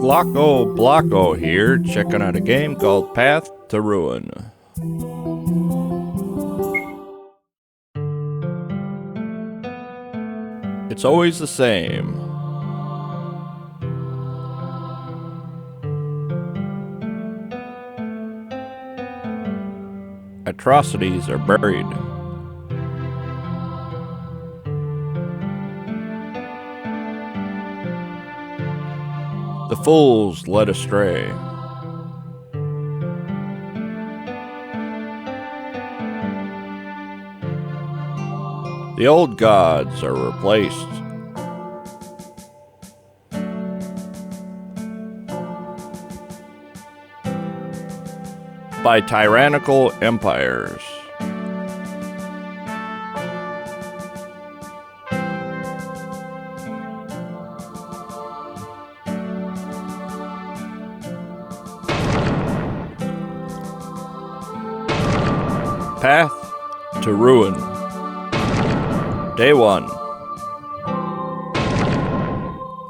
GlakoBlako here, checking out a game called Path to Ruin. It's always the same. Atrocities are buried. The fools led astray. The old gods are replaced. By tyrannical empires. Path to Ruin. Day 1.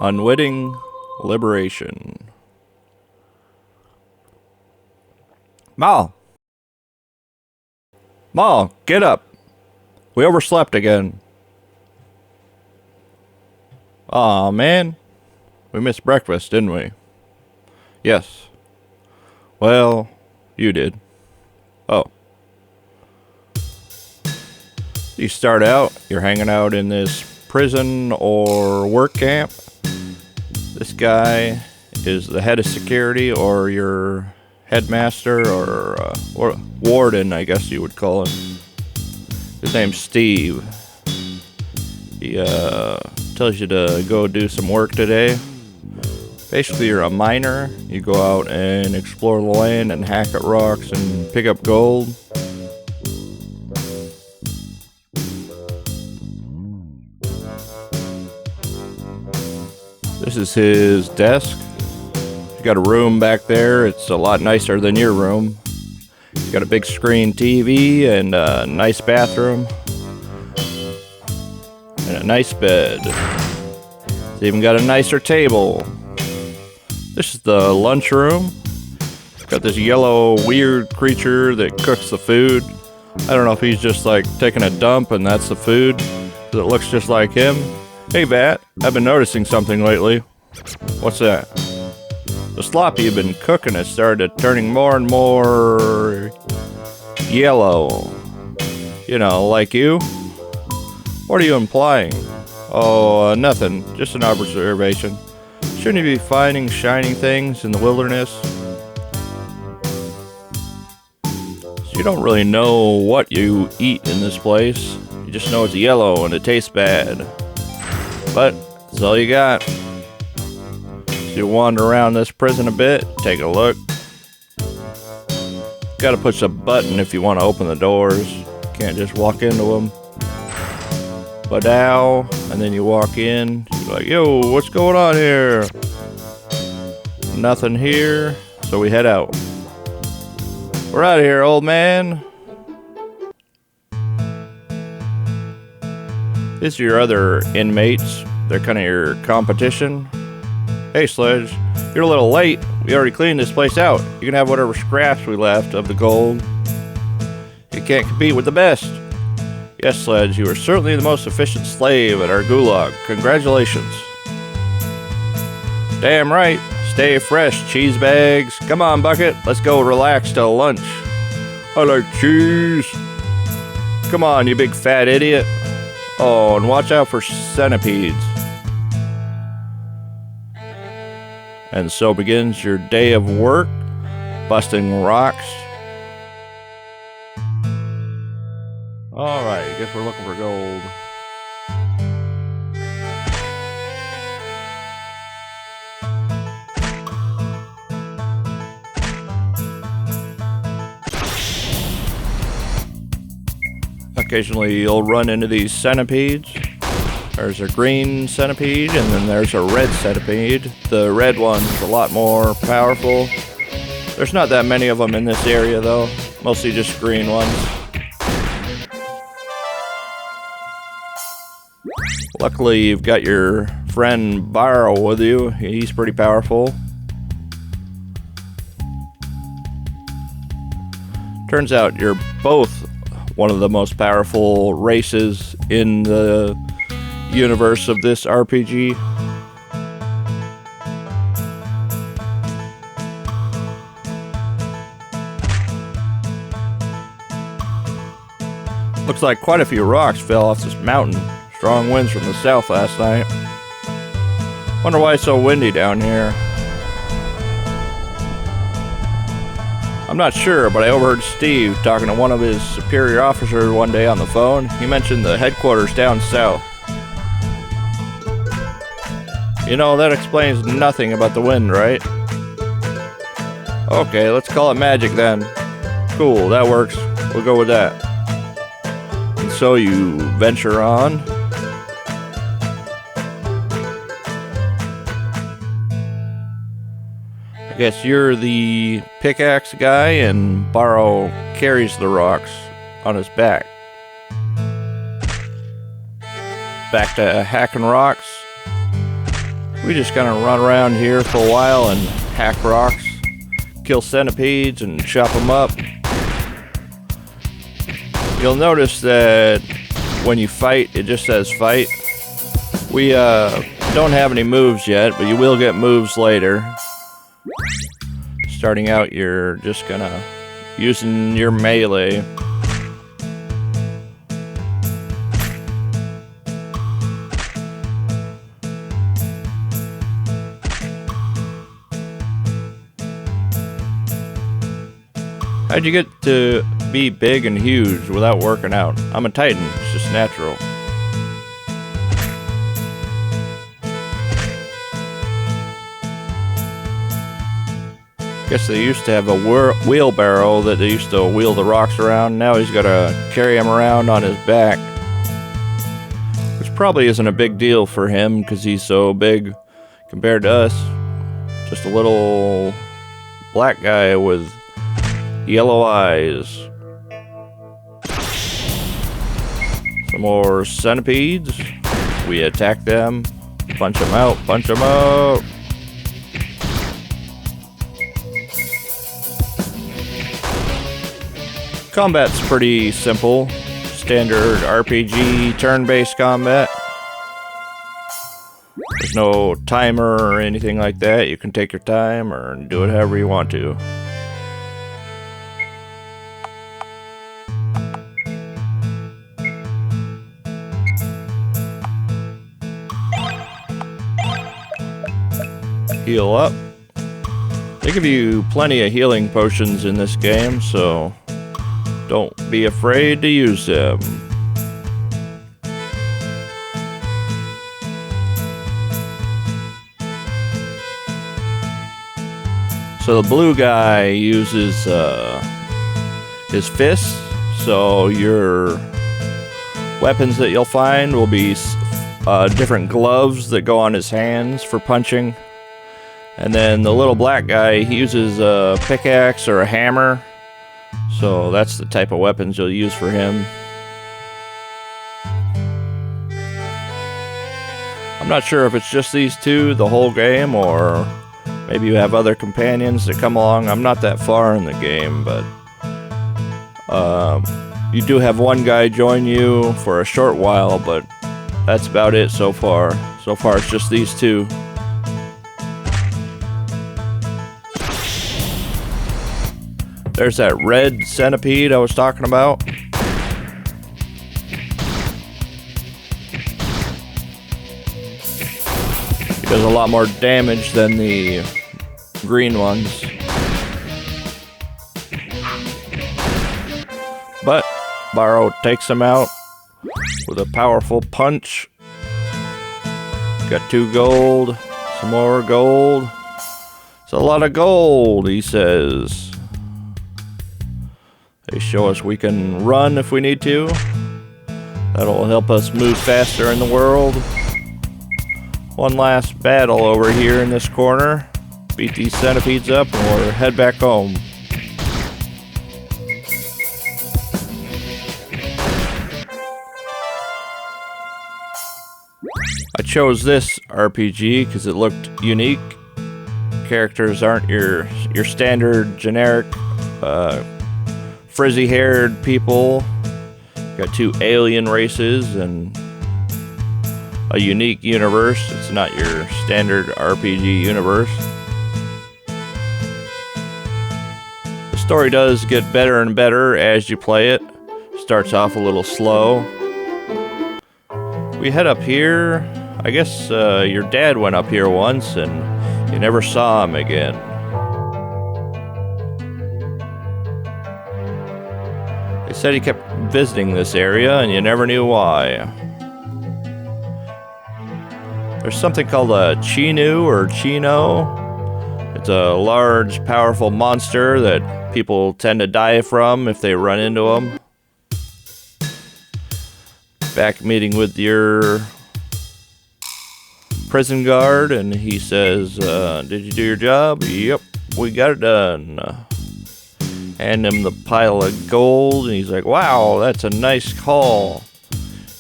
Unwitting Liberation. Ma! Ma, get up! We overslept again. Aw, man. We missed breakfast, didn't we? Yes. Well, you did. Oh. You start out, you're hanging out in this prison or work camp. This guy is the head of security or your headmaster or warden, I guess you would call him. His name's Steve. He tells you to go do some work today. Basically, you're a miner. You go out and explore the land and hack at rocks and pick up gold. This is his desk. He's got a room back there. It's a lot nicer than your room. He's got a big screen TV and a nice bathroom. And a nice bed. He's even got a nicer table. This is the lunch room. It's got this yellow weird creature that cooks the food. I don't know if he's just like taking a dump and that's the food. 'Cause it looks just like him. Hey, Vat, I've been noticing something lately. What's that? The slop you've been cooking has started turning more and more yellow. You know, like you? What are you implying? Oh, nothing. Just an observation. Shouldn't you be finding shining things in the wilderness? So you don't really know what you eat in this place. You just know it's yellow and it tastes bad. But that's all you got. So you wander around this prison a bit, take a look. Gotta push a button if you want to open the doors. Can't just walk into them. Badow, and then you walk in. You're like, yo, what's going on here? Nothing here, so we head out. We're out of here, old man. These are your other inmates. They're kind of your competition. Hey, Sledge, you're a little late. We already cleaned this place out. You can have whatever scraps we left of the gold. You can't compete with the best. Yes, Sledge, you are certainly the most efficient slave at our gulag. Congratulations. Damn right. Stay fresh, cheese bags. Come on, Bucket. Let's go relax till lunch. I like cheese. Come on, you big fat idiot. Oh, and watch out for centipedes. And so begins your day of work, busting rocks. Alright, I guess we're looking for gold. Occasionally you'll run into these centipedes. There's a green centipede and then there's a red centipede. The red one's a lot more powerful. There's not that many of them in this area though, mostly just green ones. Luckily, you've got your friend Barrow with you. He's pretty powerful. Turns out you're both one of the most powerful races in the universe of this RPG. Looks like quite a few rocks fell off this mountain. Strong winds from the south last night. Wonder why it's so windy down here. I'm not sure, but I overheard Steve talking to one of his superior officers one day on the phone. He mentioned the headquarters down south. You know, that explains nothing about the wind, right? Okay, let's call it magic then. Cool, that works. We'll go with that. And so you venture on. I guess you're the pickaxe guy and Barrow carries the rocks on his back. Back to hacking rocks. We just gonna run around here for a while and hack rocks, kill centipedes and chop them up. You'll notice that when you fight, it just says fight. We don't have any moves yet, but you will get moves later. Starting out, you're just gonna using your melee. How'd you get to be big and huge without working out? I'm a Titan, it's just natural. Guess they used to have a wheelbarrow that they used to wheel the rocks around. Now he's got to carry them around on his back. Which probably isn't a big deal for him because he's so big compared to us. Just a little black guy with yellow eyes. Some more centipedes. We attack them. Punch them out. Punch them out. Combat's pretty simple. Standard RPG turn-based combat. There's no timer or anything like that. You can take your time or do it however you want to. Heal up. They give you plenty of healing potions in this game, so don't be afraid to use them. So the blue guy uses his fists, so your weapons that you'll find will be different gloves that go on his hands for punching. And then the little black guy, he uses a pickaxe or a hammer. So that's the type of weapons you'll use for him. I'm not sure if it's just these two the whole game, or maybe you have other companions that come along. I'm not that far in the game, but you do have one guy join you for a short while, but that's about it so far. So far it's just these two. There's that red centipede I was talking about. He does a lot more damage than the green ones. But Barrow takes him out with a powerful punch. Got 2 gold, some more gold. It's a lot of gold, he says. They show us we can run if we need to. That'll help us move faster in the world. One last battle over here in this corner. Beat these centipedes up and we'll head back home. I chose this RPG because it looked unique. Characters aren't your standard generic frizzy-haired people. Got 2 alien races and a unique universe. It's not your standard RPG universe. The story does get better and better as you play it. Starts off a little slow. We head up here. I guess your dad went up here once and you never saw him again. They said he kept visiting this area and you never knew why. There's something called a Chinu or Chino. It's a large, powerful monster that people tend to die from if they run into them. Back meeting with your prison guard, and he says, did you do your job? Yep, we got it done. Hand him the pile of gold, and he's like, wow, that's a nice haul.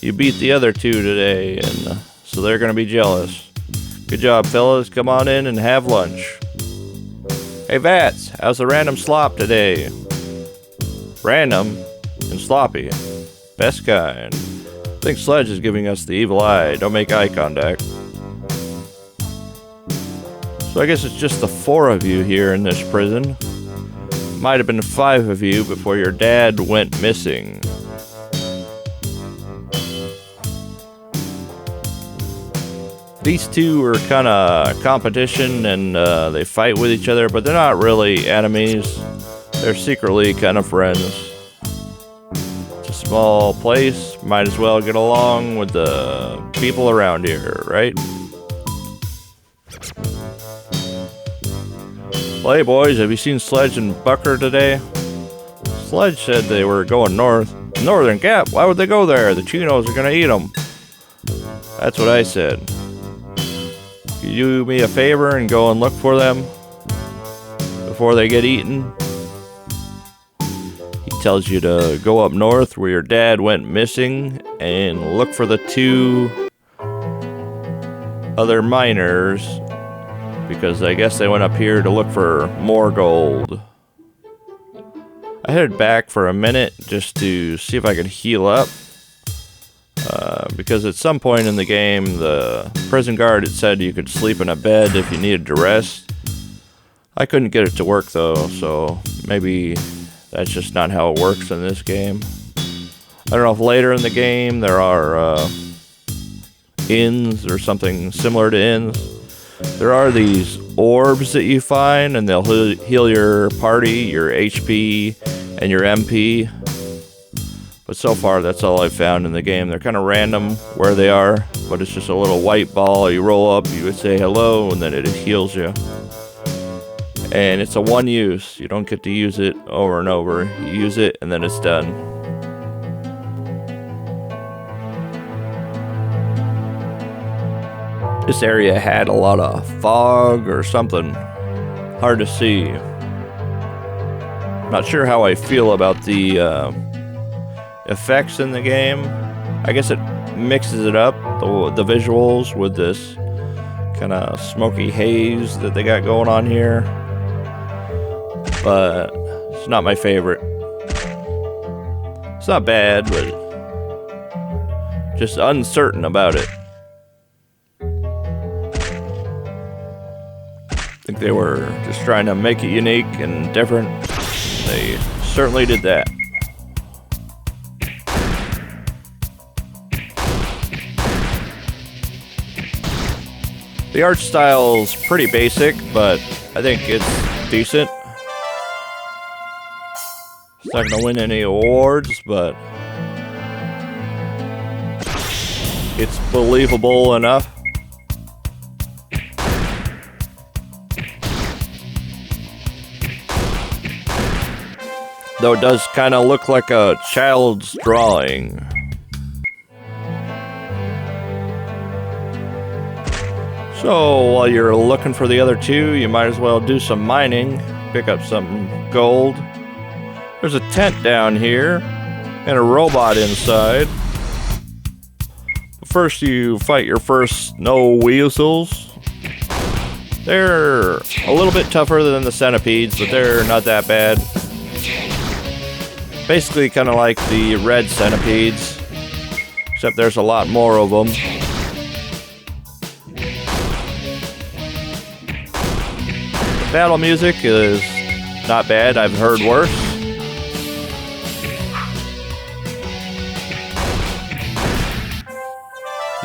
You beat the other 2 today, and so they're gonna be jealous. Good job, fellas. Come on in and have lunch. Hey, Vats, how's the random slop today? Random and sloppy. Best kind. I think Sledge is giving us the evil eye. Don't make eye contact. So I guess it's just the 4 of you here in this prison. Might have been 5 of you before your dad went missing. These 2 are kind of competition and they fight with each other, but they're not really enemies. They're secretly kind of friends. It's a small place. Might as well get along with the people around here, right? Well, hey boys, have you seen Sledge and Bucker today? Sledge said they were going north. Northern Gap? Why would they go there? The Chinos are gonna eat them. That's what I said. Can you do me a favor and go and look for them before they get eaten? He tells you to go up north where your dad went missing and look for the 2 other miners, because I guess they went up here to look for more gold. I headed back for a minute just to see if I could heal up. Because at some point in the game, the prison guard had said you could sleep in a bed if you needed to rest. I couldn't get it to work though, so maybe that's just not how it works in this game. I don't know if later in the game there are inns or something similar to inns. There are these orbs that you find, and they'll heal your party, your HP, and your MP. But so far, that's all I've found in the game. They're kind of random where they are, but it's just a little white ball. You roll up, you would say hello, and then it heals you. And it's a one use. You don't get to use it over and over. You use it, and then it's done. This area had a lot of fog or something. Hard to see. Not sure how I feel about the effects in the game. I guess it mixes it up, the visuals, with this kind of smoky haze that they got going on here. But it's not my favorite. It's not bad, but just uncertain about it. I think they were just trying to make it unique and different. They certainly did that. The art style's pretty basic, but I think it's decent. It's not gonna win any awards, but it's believable enough. Though it does kind of look like a child's drawing. So while you're looking for the other 2, you might as well do some mining, pick up some gold. There's a tent down here and a robot inside. First you fight your first snow weasels. They're a little bit tougher than the centipedes, but they're not that bad. Basically kind of like the red centipedes, except there's a lot more of them. The battle music is not bad, I've heard worse.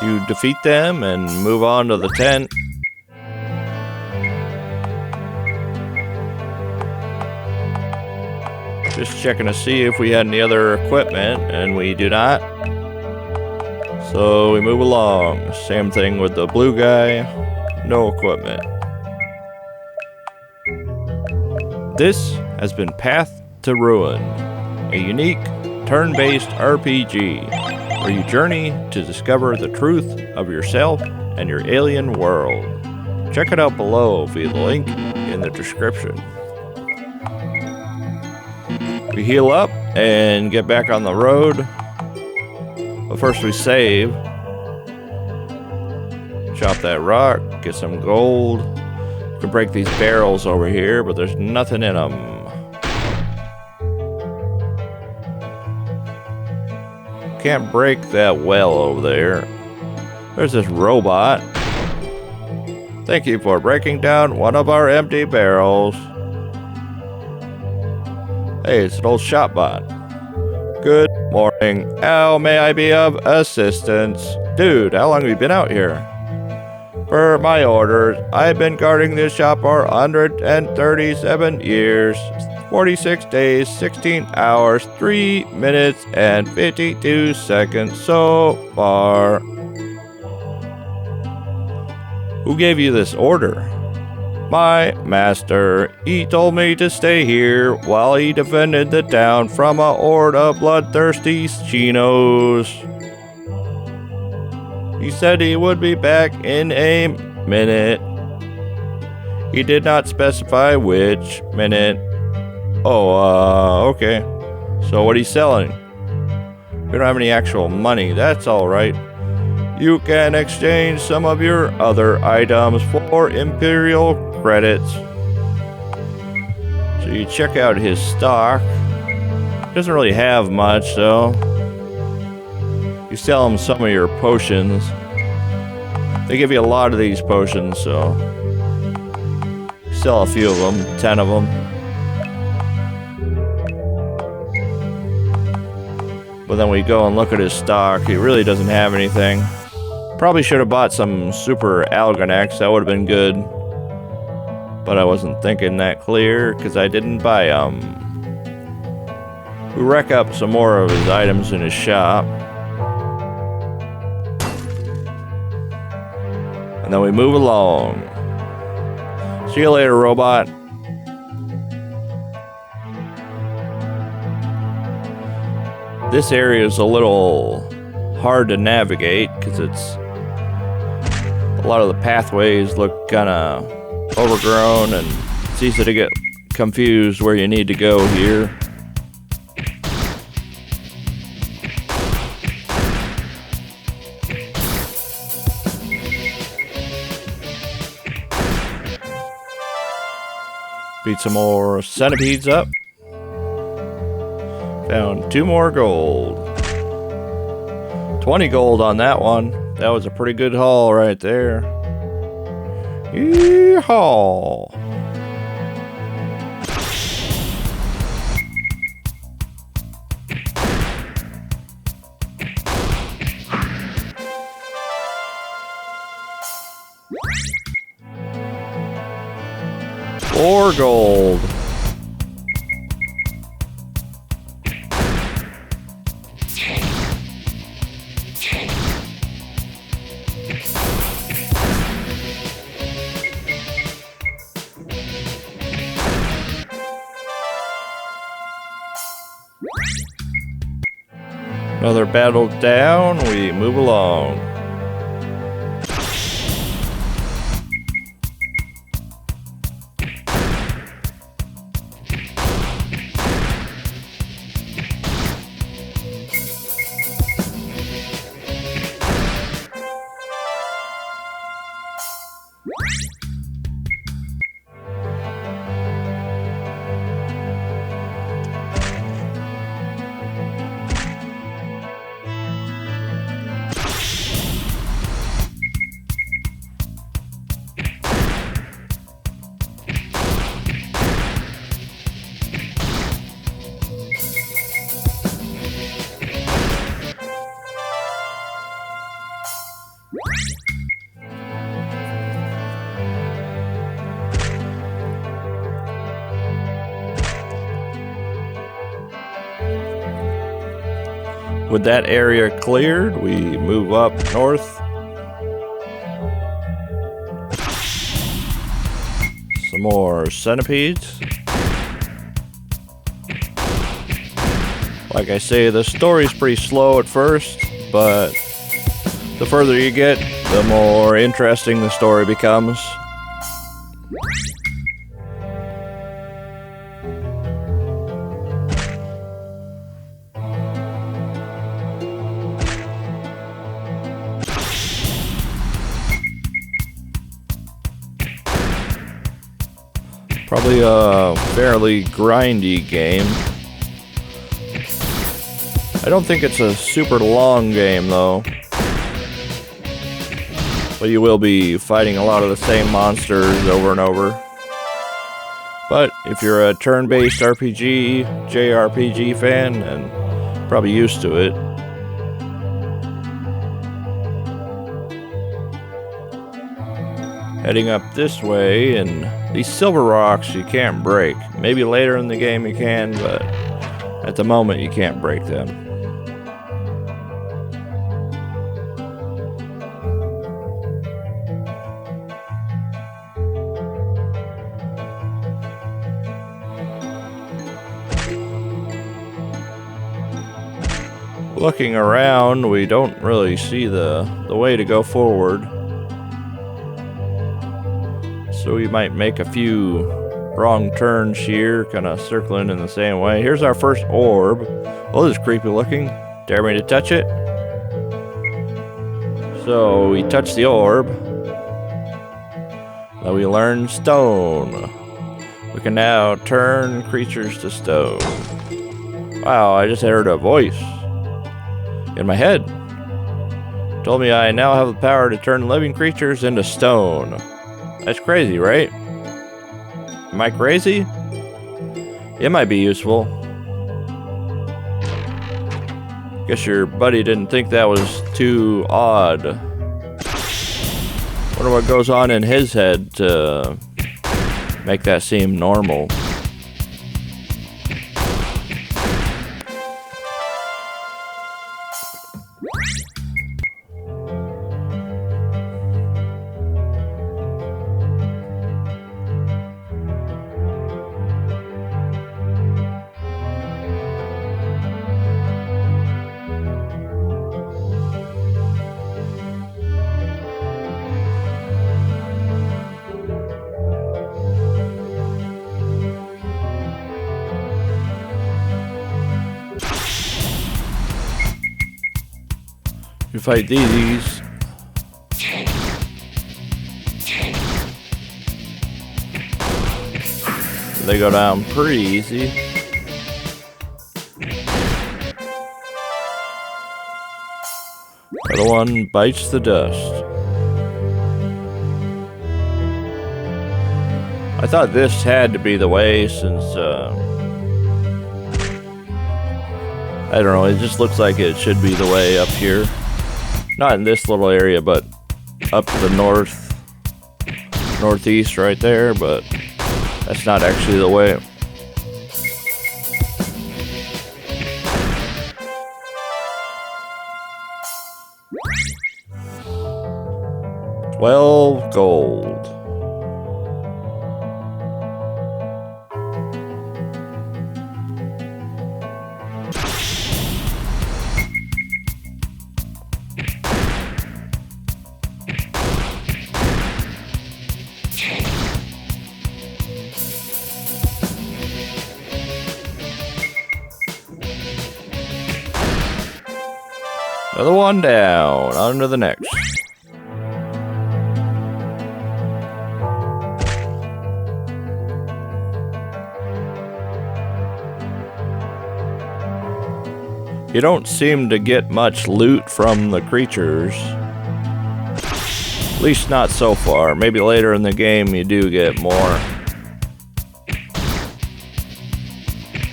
You defeat them and move on to the tent. Just checking to see if we had any other equipment, and we do not. So we move along. Same thing with the blue guy. No equipment. This has been Path to Ruin, a unique turn-based RPG where you journey to discover the truth of yourself and your alien world. Check it out below via the link in the description. We heal up and get back on the road. But first we save. Chop that rock, get some gold. We can break these barrels over here, but there's nothing in them. Can't break that well over there. There's this robot. Thank you for breaking down one of our empty barrels. Hey, it's an old shop bot. Good morning. How may I be of assistance? Dude, how long have you been out here? Per my orders, I've been guarding this shop for 137 years, 46 days, 16 hours, 3 minutes, and 52 seconds so far. Who gave you this order? My master. He told me to stay here while he defended the town from a horde of bloodthirsty chinos. He said he would be back in a minute. He did not specify which minute. Oh, okay. So what he's selling? We don't have any actual money. That's alright. You can exchange some of your other items for Imperial credits. So you check out his stock. Doesn't really have much though. You sell him some of your potions. They give you a lot of these potions, so sell a few of them, 10 of them. But then we go and look at his stock. He really doesn't have anything. Probably should have bought some super Algonacs. That would have been good. But I wasn't thinking that clear because I didn't buy them. We rack up some more of his items in his shop. And then we move along. See you later, robot. This area is a little hard to navigate because it's a lot of the pathways look kind of overgrown and it's easy to get confused where you need to go here. Beat some more centipedes up. Found 2 more gold. 20 gold on that one. That was a pretty good haul right there. Yee-haw! More gold. Another battle down, we move along. With that area cleared, we move up north. Some more centipedes. Like I say, the story's pretty slow at first, but the further you get, the more interesting the story becomes. Probably a fairly grindy game. I don't think it's a super long game though. But you will be fighting a lot of the same monsters over and over. But if you're a turn-based RPG, JRPG fan, and probably used to it. Heading up this way, and these silver rocks you can't break. Maybe later in the game you can, but at the moment you can't break them. Looking around, we don't really see the way to go forward. So we might make a few wrong turns here, kind of circling in the same way. Here's our first orb. Oh, this is creepy looking. Dare me to touch it? So we touch the orb. Now we learn stone. We can now turn creatures to stone. Wow, I just heard a voice in my head. Told me I now have the power to turn living creatures into stone. That's crazy, right? Am I crazy? It might be useful. Guess your buddy didn't think that was too odd. Wonder what goes on in his head to make that seem normal. You fight these. They go down pretty easy. The other one bites the dust. I thought this had to be the way since, I don't know, it just looks like it should be the way up here. Not in this little area, but up to the northeast right there, but that's not actually the way. $12 gold. Another one down, on to the next. You don't seem to get much loot from the creatures. At least not so far. Maybe later in the game you do get more.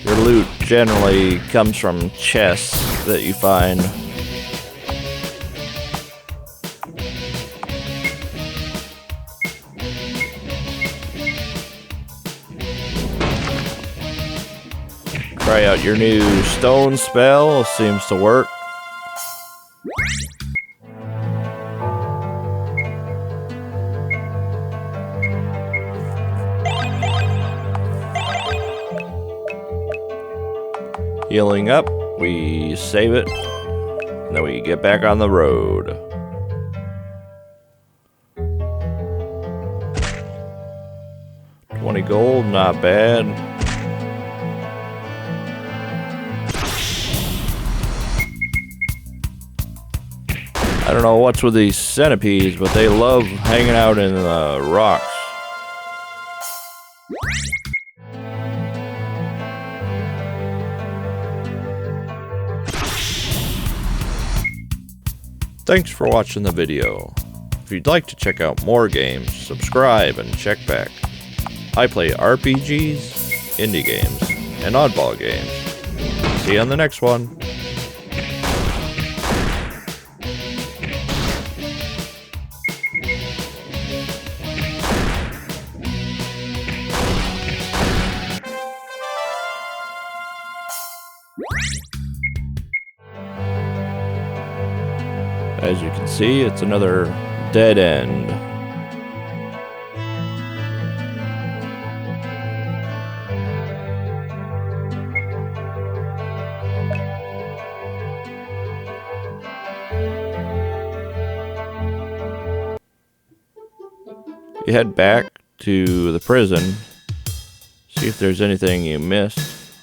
Your loot generally comes from chests that you find. Try out your new stone spell, seems to work. Healing up, we save it, and then we get back on the road. $20 gold, not bad. I don't know what's with these centipedes, but they love hanging out in the rocks. Thanks for watching the video. If you'd like to check out more games, subscribe and check back. I play RPGs, indie games, and oddball games. See you on the next one. As you can see, it's another dead end. You head back to the prison, see if there's anything you missed.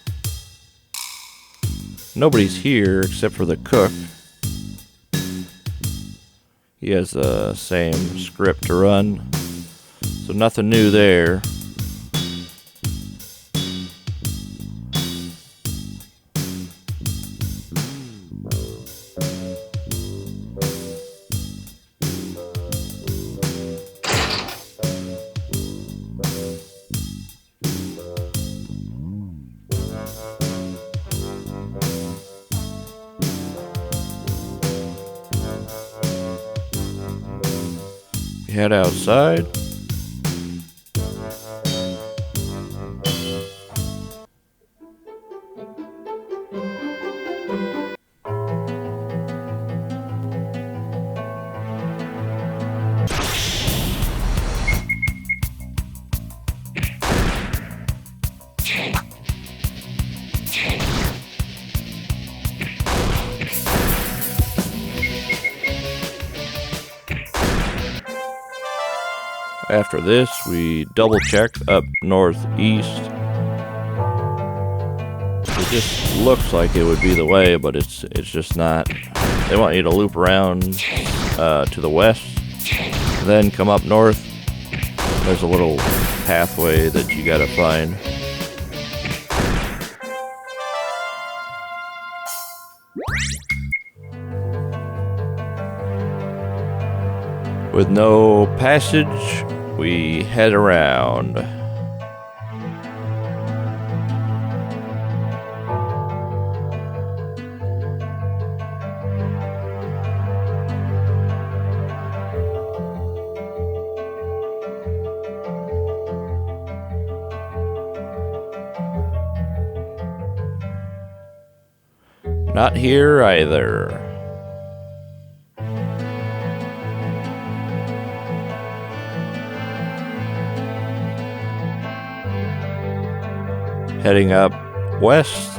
Nobody's here except for the cook. He has the same script to run, so nothing new there. Head outside. After this, we double check up northeast. It just looks like it would be the way, but it's just not. They want you to loop around to the west, then come up north. There's a little pathway that you gotta find. With no passage, we head around. Not here either. Heading up west.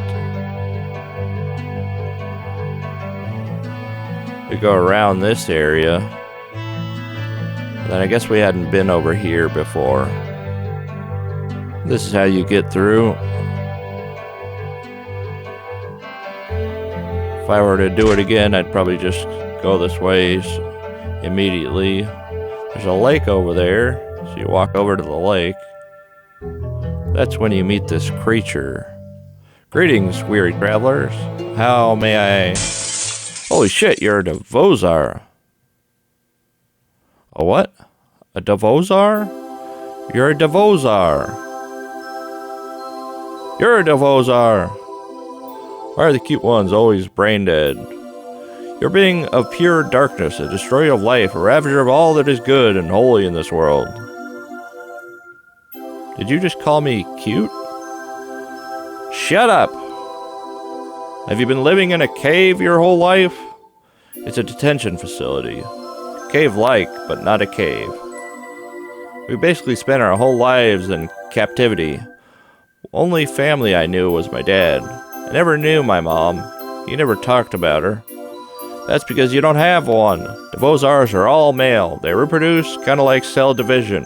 We go around this area. Then I guess we hadn't been over here before. This is how you get through. If I were to do it again, I'd probably just go this way immediately. There's a lake over there, so you walk over to the lake. That's when you meet this creature. Greetings, weary travelers. How may I... Holy shit, you're a Devozar. A what? A Devozar? You're a Devozar. You're a Devozar. Why are the cute ones always brain dead? You're being of pure darkness, a destroyer of life, a ravager of all that is good and holy in this world. Did you just call me cute? Shut up! Have you been living in a cave your whole life? It's a detention facility. Cave-like, but not a cave. We basically spent our whole lives in captivity. Only family I knew was my dad. I never knew my mom. You never talked about her. That's because you don't have one. Devozars are all male. They reproduce kind of like cell division.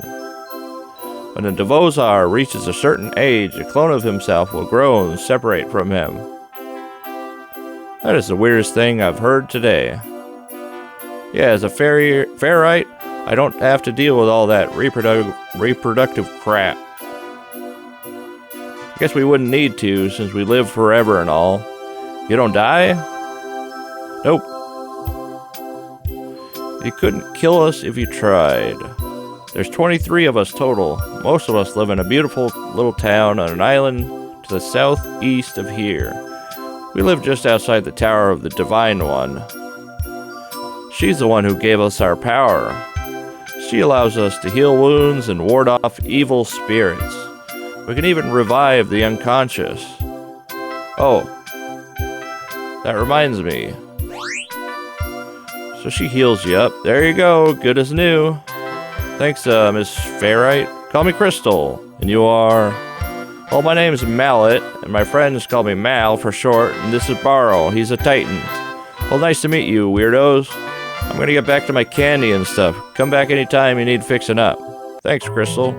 When a Devozar reaches a certain age, a clone of himself will grow and separate from him. That is the weirdest thing I've heard today. Yeah, as a ferrite, I don't have to deal with all that reproductive crap. I guess we wouldn't need to, since we live forever and all. You don't die? Nope. You couldn't kill us if you tried. There's 23 of us total. Most of us live in a beautiful little town on an island to the southeast of here. We live just outside the Tower of the Divine One. She's the one who gave us our power. She allows us to heal wounds and ward off evil spirits. We can even revive the unconscious. Oh, that reminds me. So she heals you up. There you go, good as new. Thanks, Miss Ferrite. Call me Crystal. And you are? Well, my name's Mallet, and my friends call me Mal for short, and this is Barrow. He's a Titan. Well, nice to meet you, weirdos. I'm gonna get back to my candy and stuff. Come back anytime you need fixing up. Thanks, Crystal.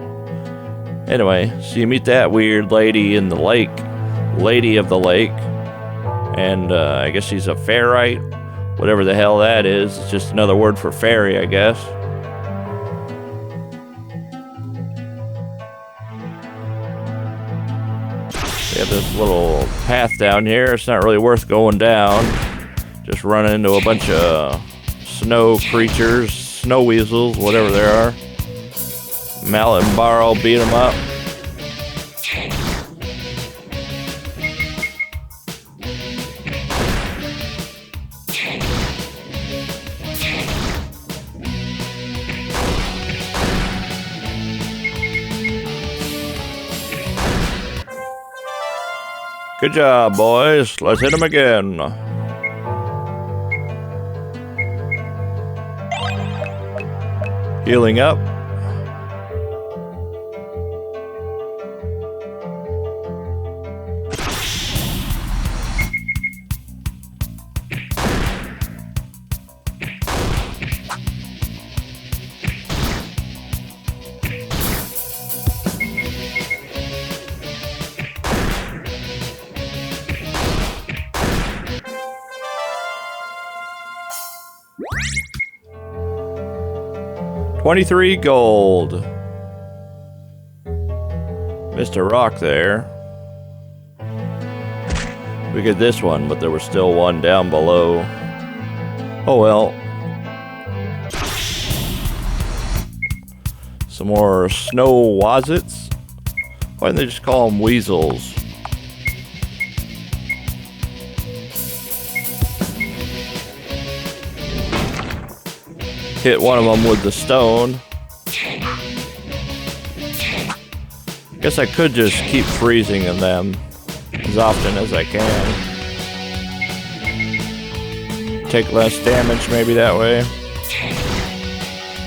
Anyway, so you meet that weird lady in the lake. Lady of the lake. And, I guess she's a ferrite. Whatever the hell that is. It's just another word for fairy, I guess. We have this little path down here. It's not really worth going down. Just running into a bunch of snow creatures, snow weasels, whatever they are. Mallet and Barrow beat them up. Good job, boys. Let's hit them again. Healing up. $23 gold. Mr. Rock there. We get this one, but there was still one down below. Oh well. Some more snow wazits. Why don't they just call them weasels? Hit one of them with the stone. Guess I could just keep freezing in them as often as I can. Take less damage maybe that way.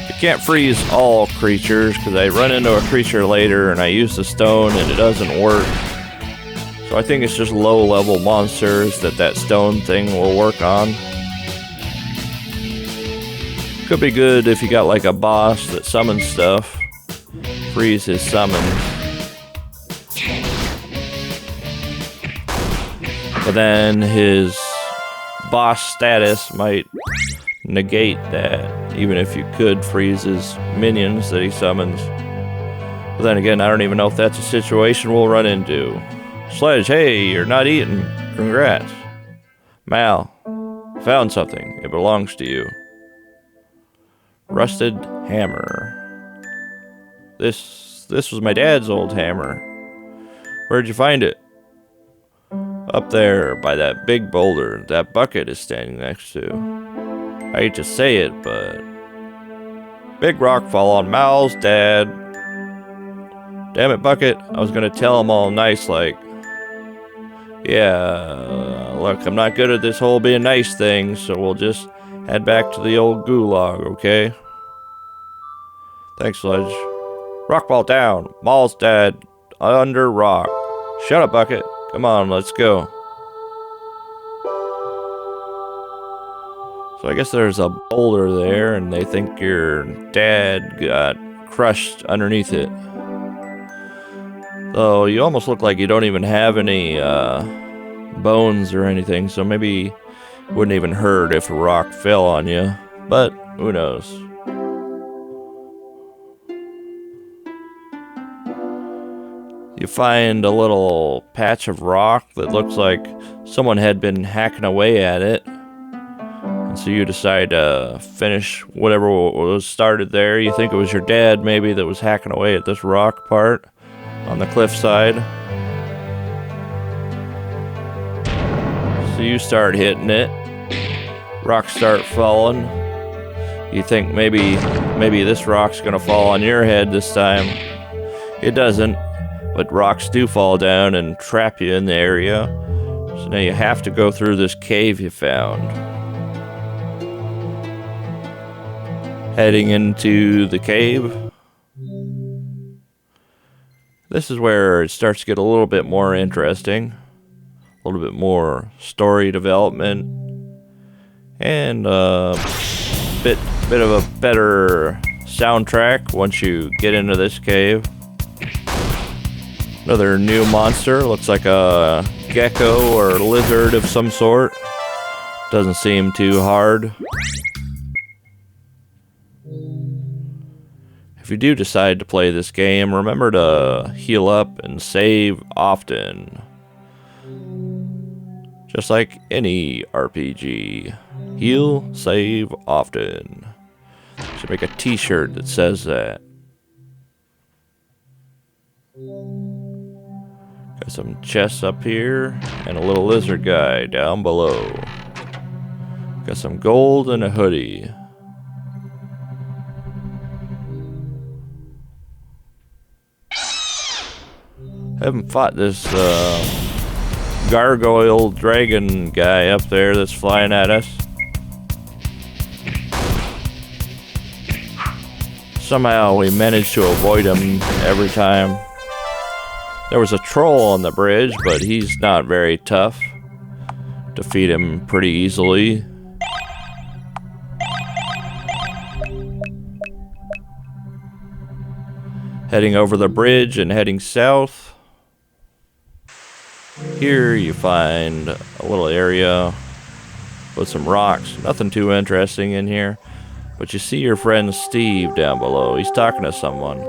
You can't freeze all creatures because I run into a creature later and I use the stone and it doesn't work. So I think it's just low level monsters that stone thing will work on. Could be good if you got like a boss that summons stuff. Freeze his summons. But then his boss status might negate that, even if you could freeze his minions that he summons. But then again, I don't even know if that's a situation we'll run into. Sledge, hey, you're not eating. Congrats. Mal, found something. It belongs to you. Rusted hammer. This was my dad's old hammer. Where'd you find it? Up there by that big boulder that Bucket is standing next to. I hate to say it, but big rock fall on Mal's dad. Damn it, Bucket. I was gonna tell him all nice like, yeah, look, I'm not good at this whole being nice thing, so we'll just Head back to the old gulag, okay? Thanks, Sledge. Rockball down. Maul's dead. Under rock. Shut up, Bucket. Come on, let's go. So I guess there's a boulder there, and they think your dad got crushed underneath it. So you almost look like you don't even have any bones or anything, so maybe it wouldn't even hurt if a rock fell on you. But who knows? You find a little patch of rock that looks like someone had been hacking away at it. And so you decide to finish whatever was started there. You think it was your dad maybe that was hacking away at this rock part on the cliffside. So you start hitting it. Rocks start falling. You think maybe this rock's gonna fall on your head this time. It doesn't, but rocks do fall down and trap you in the area. So now you have to go through this cave you found. Heading into the cave. This is where it starts to get a little bit more interesting. A little bit more story development. And a bit of a better soundtrack once you get into this cave. Another new monster. Looks like a gecko or lizard of some sort. Doesn't seem too hard. If you do decide to play this game, remember to heal up and save often. Just like any RPG. Heal, save often. Should make a t-shirt that says that. Got some chests up here and a little lizard guy down below. Got some gold and a hoodie. Haven't fought this gargoyle dragon guy up there that's flying at us. Somehow we managed to avoid him every time. There was a troll on the bridge, but he's not very tough. Defeat him pretty easily. Heading over the bridge and heading south. Here you find a little area with some rocks. Nothing too interesting in here. But you see your friend Steve down below. He's talking to someone.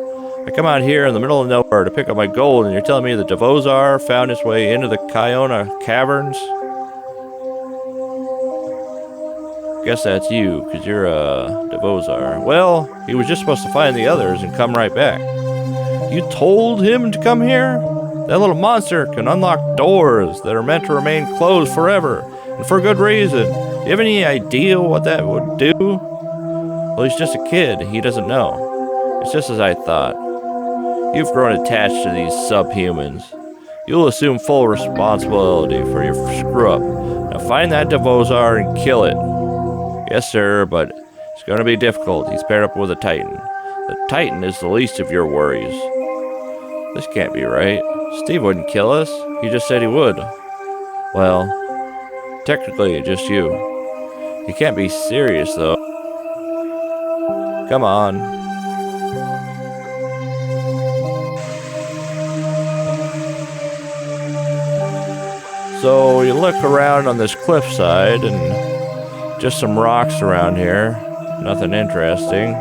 I come out here in the middle of nowhere to pick up my gold, and you're telling me that Devozar found his way into the Kiona caverns? Guess that's you, because you're a Devozar. Well, he was just supposed to find the others and come right back. You told him to come here? That little monster can unlock doors that are meant to remain closed forever, and for good reason. Do you have any idea what that would do? Well, he's just a kid. He doesn't know. It's just as I thought. You've grown attached to these subhumans. You'll assume full responsibility for your screw-up. Now find that Devozar and kill it. Yes, sir, but it's going to be difficult. He's paired up with a Titan. The Titan is the least of your worries. This can't be right. Steve wouldn't kill us. He just said he would. Well, technically, just you. You can't be serious, though. Come on. So you look around on this cliffside and just some rocks around here. Nothing interesting.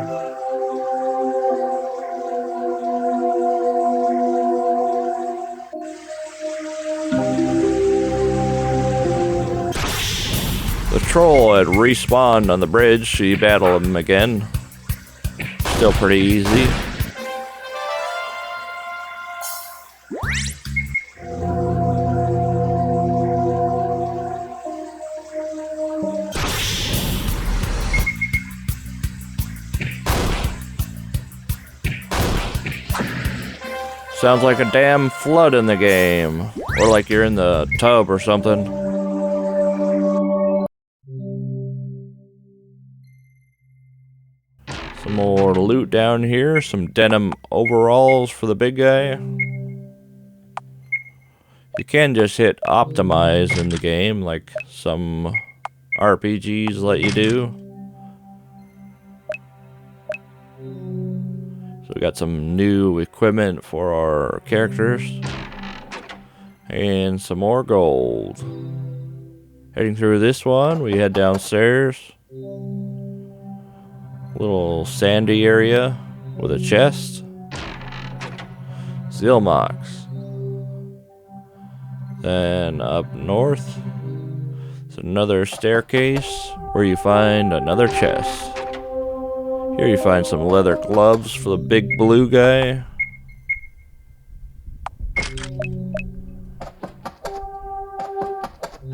The troll had respawned on the bridge, so you battle him again. Still pretty easy. Sounds like a damn flood in the game. Or like you're in the tub or something. Some more loot down here. Some denim overalls for the big guy. You can just hit optimize in the game, like some RPGs let you do. So we got some new equipment for our characters. And some more gold. Heading through this one, we head downstairs. Little sandy area with a chest. Zilmox. Then up north, it's another staircase where you find another chest. Here you find some leather gloves for the big blue guy.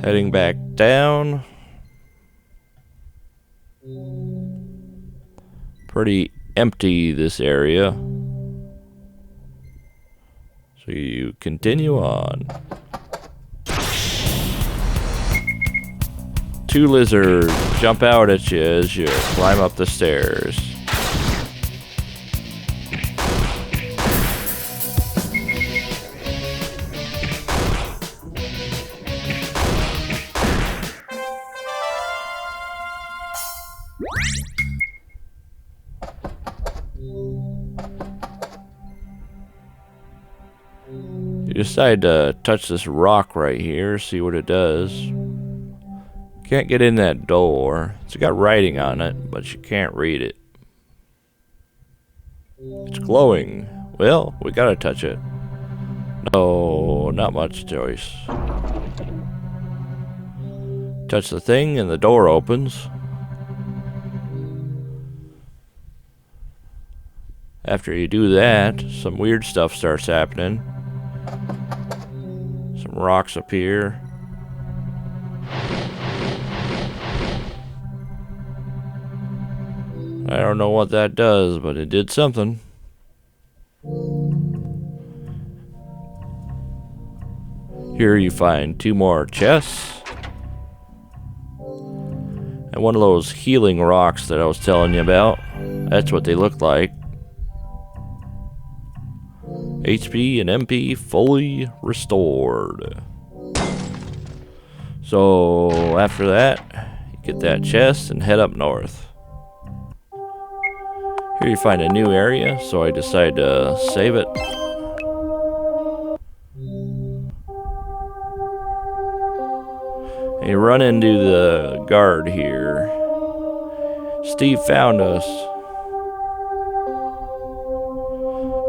Heading back down. Pretty empty, this area. So you continue on. Two lizards jump out at you as you climb up the stairs. You decide to touch this rock right here, see what it does. Can't get in that door. It's got writing on it, but you can't read it. It's glowing. Well, we gotta touch it. No, not much choice. Touch the thing and the door opens. After you do that, some weird stuff starts happening. Some rocks appear. I don't know what that does, but it did something. Here you find two more chests. And one of those healing rocks that I was telling you about. That's what they look like. HP and MP fully restored. So after that, you get that chest and head up north. Here you find a new area, so I decide to save it. And you run into the guard here. Steve found us.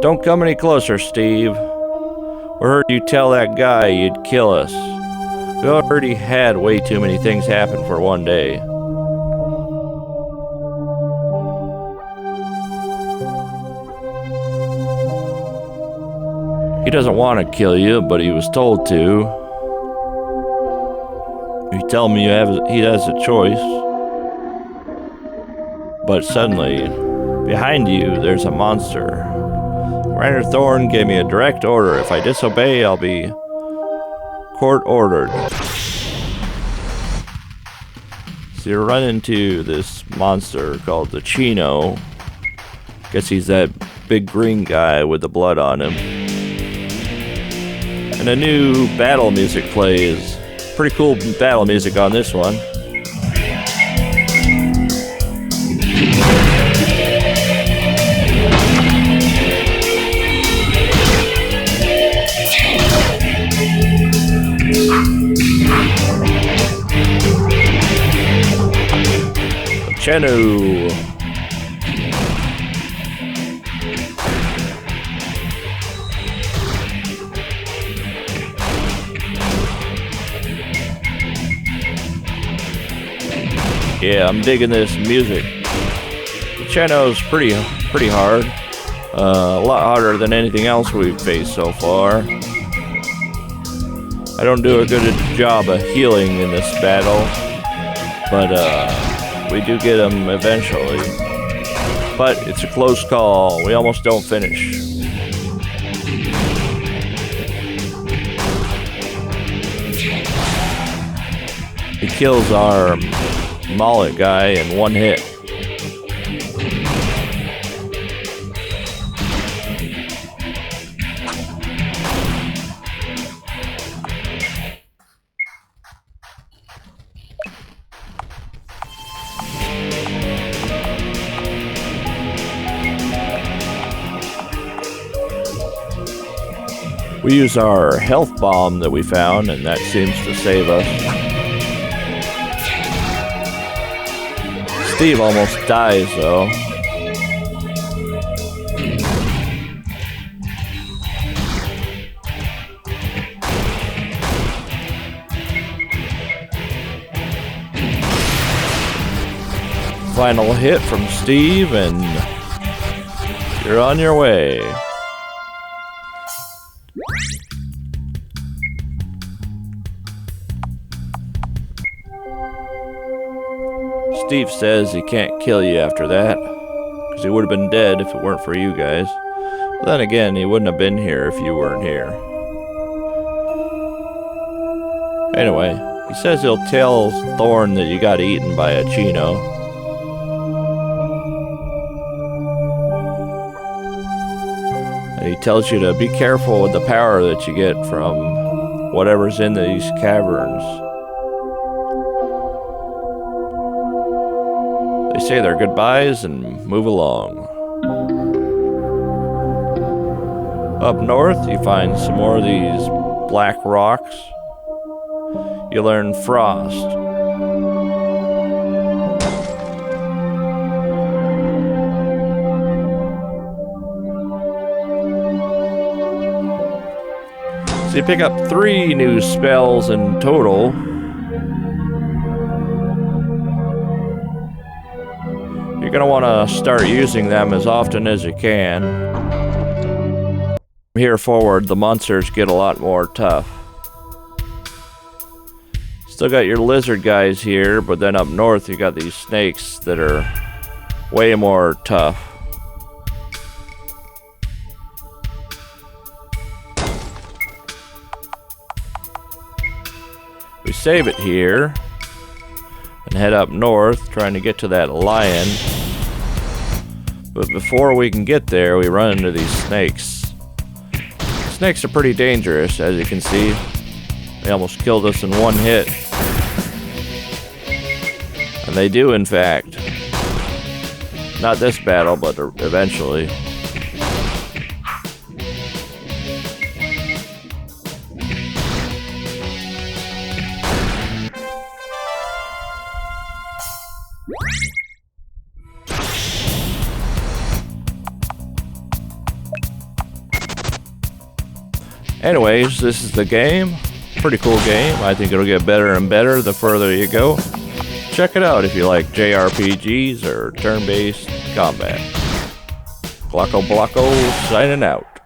Don't come any closer, Steve. We heard you tell that guy you'd kill us. We already had way too many things happen for one day. He doesn't want to kill you, but he was told to. You tell him he has a choice. But suddenly, behind you, there's a monster. Reiner Thorn gave me a direct order. If I disobey, I'll be court ordered. So you run into this monster called the Chino. Guess he's that big green guy with the blood on him. And a new battle music plays. Pretty cool battle music on this one. Chenu. Yeah, I'm digging this music. The Cheno's pretty hard. A lot harder than anything else we've faced so far. I don't do a good job of healing in this battle, but we do get him eventually. But it's a close call. We almost don't finish. He kills our mullet guy in one hit. We use our health bomb that we found, and that seems to save us. Steve almost dies, though. Final hit from Steve, and you're on your way. Steve says he can't kill you after that, because he would have been dead if it weren't for you guys. But then again, he wouldn't have been here if you weren't here. Anyway, he says he'll tell Thorn that you got eaten by a Chino. And he tells you to be careful with the power that you get from whatever's in these caverns. They say their goodbyes and move along. Up north, you find some more of these black rocks. You learn Frost. So you pick up 3 new spells in total. You're going to want to start using them as often as you can. From here forward, the monsters get a lot more tough. Still got your lizard guys here, but then up north you got these snakes that are way more tough. We save it here and head up north, trying to get to that lion. But before we can get there, we run into these snakes. Snakes are pretty dangerous, as you can see. They almost killed us in one hit. And they do, in fact. Not this battle, but eventually. Anyways, this is the game. Pretty cool game. I think it'll get better and better the further you go. Check it out if you like JRPGs or turn-based combat. GlakoBlako signing out.